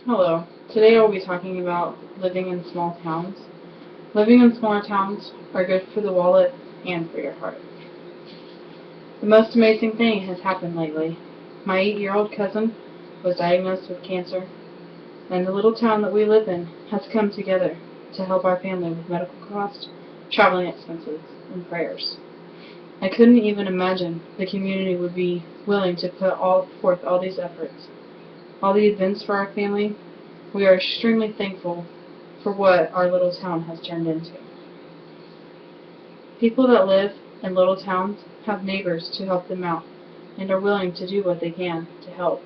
Hello. Today I will be talking about living in small towns. Living in smaller towns are good for the wallet and for your heart. The most amazing thing has happened lately. My 8-year-old cousin was diagnosed with cancer, and the little town that we live in has come together to help our family with medical costs, traveling expenses, and prayers. I couldn't even imagine the community would be willing to put forth all these efforts, all the events for our family. We are extremely thankful for what our little town has turned into. People that live in little towns have neighbors to help them out and are willing to do what they can to help.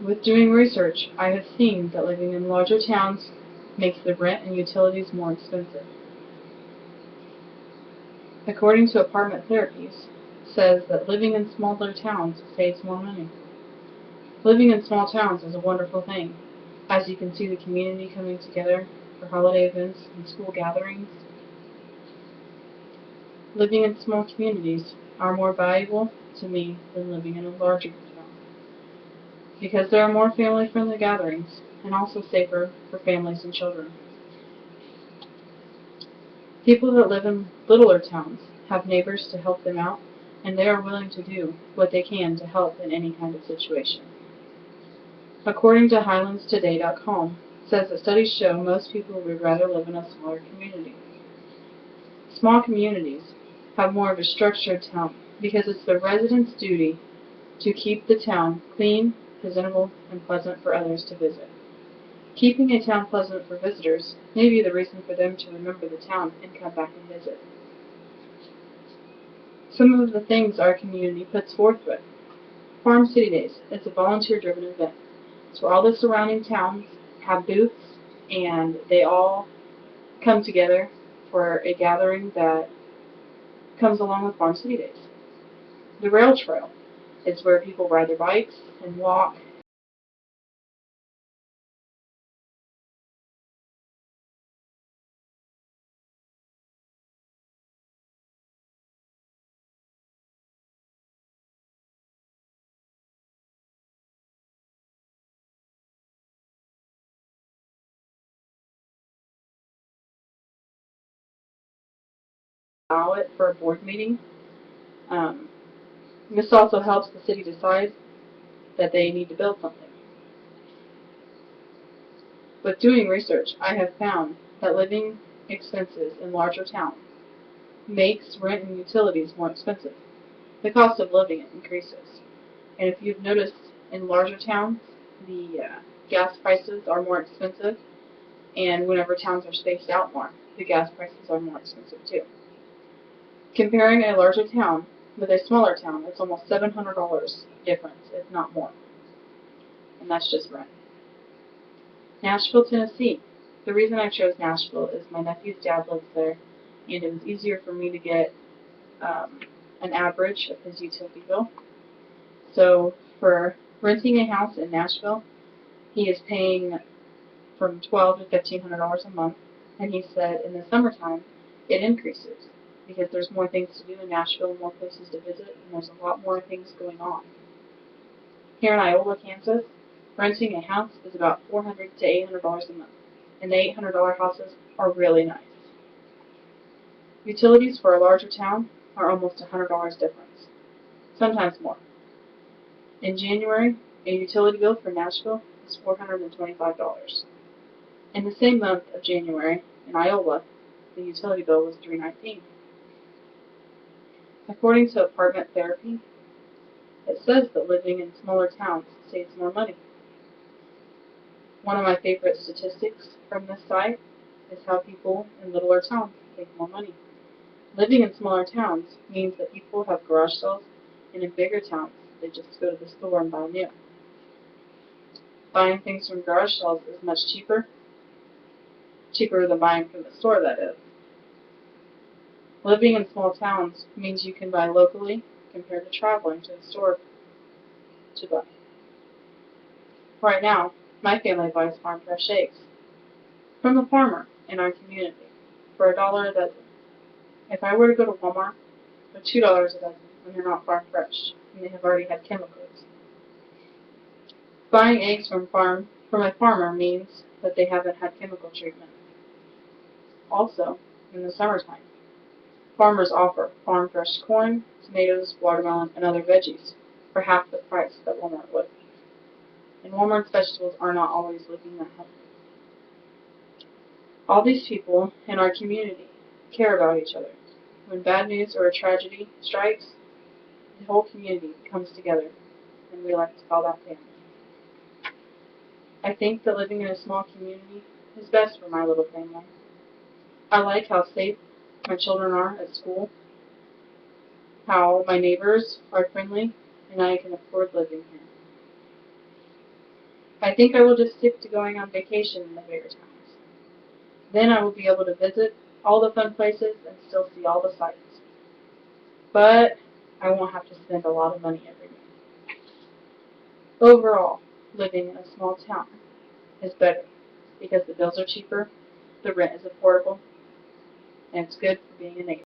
With doing research, I have seen that living in larger towns makes the rent and utilities more expensive. According to Apartment Therapies, says that living in smaller towns saves more money. Living in small towns is a wonderful thing, as you can see the community coming together for holiday events and school gatherings. Living in small communities are more valuable to me than living in a larger town, because there are more family-friendly gatherings and also safer for families and children. People that live in littler towns have neighbors to help them out, and they are willing to do what they can to help in any kind of situation. According to HighlandsToday.com, says that studies show most people would rather live in a smaller community. Small communities have more of a structured town because it's the residents' duty to keep the town clean, presentable, and pleasant for others to visit. Keeping a town pleasant for visitors may be the reason for them to remember the town and come back and visit. Some of the things our community puts forth with. Farm City Days. It's a volunteer-driven event. It's where all the surrounding towns have booths, and they all come together for a gathering that comes along with Farm City Days. The Rail Trail is where people ride their bikes and walk allow it for a board meeting. Um, this also helps the city decide that they need to build something. With doing research, I have found that living expenses in larger towns makes rent and utilities more expensive. The cost of living increases. And if you've noticed, in larger towns, the gas prices are more expensive, and whenever towns are spaced out more, the gas prices are more expensive too. Comparing a larger town with a smaller town, it's almost $700 difference, if not more. And that's just rent. Nashville, Tennessee. The reason I chose Nashville is my nephew's dad lives there, and it was easier for me to get an average of his utility bill. So for renting a house in Nashville, he is paying from $1,200 to $1,500 a month, and he said in the summertime it increases because there's more things to do in Nashville, more places to visit, and there's a lot more things going on. Here in Iowa, Kansas, renting a house is about $400 to $800 a month, and the $800 houses are really nice. Utilities for a larger town are almost $100 difference, sometimes more. In January, a utility bill for Nashville is $425. In the same month of January, in Iowa, the utility bill was $319. According to Apartment Therapy, it says that living in smaller towns saves more money. One of my favorite statistics from this site is how people in littler towns save more money. Living in smaller towns means that people have garage sales, and in bigger towns, they just go to the store and buy new. Buying things from garage sales is much cheaper than buying from the store, that is. Living in small towns means you can buy locally compared to traveling to the store to buy. Right now, my family buys farm fresh eggs from the farmer in our community for $1 a dozen. If I were to go to Walmart, they're $2 a dozen, and they're not farm fresh, and they have already had chemicals. Buying eggs from a farmer means that they haven't had chemical treatment. Also, in the summertime, farmers offer farm fresh corn, tomatoes, watermelon, and other veggies for half the price that Walmart would. And Walmart's vegetables are not always looking that healthy. All these people in our community care about each other. When bad news or a tragedy strikes, the whole community comes together, and we like to call that family. I think that living in a small community is best for my little family. I like how safe my children are at school, how my neighbors are friendly, and I can afford living here. I think I will just stick to going on vacation in the bigger towns. Then I will be able to visit all the fun places and still see all the sights. But I won't have to spend a lot of money every day. Overall, living in a small town is better because the bills are cheaper, the rent is affordable, and it's good for being a neighbor.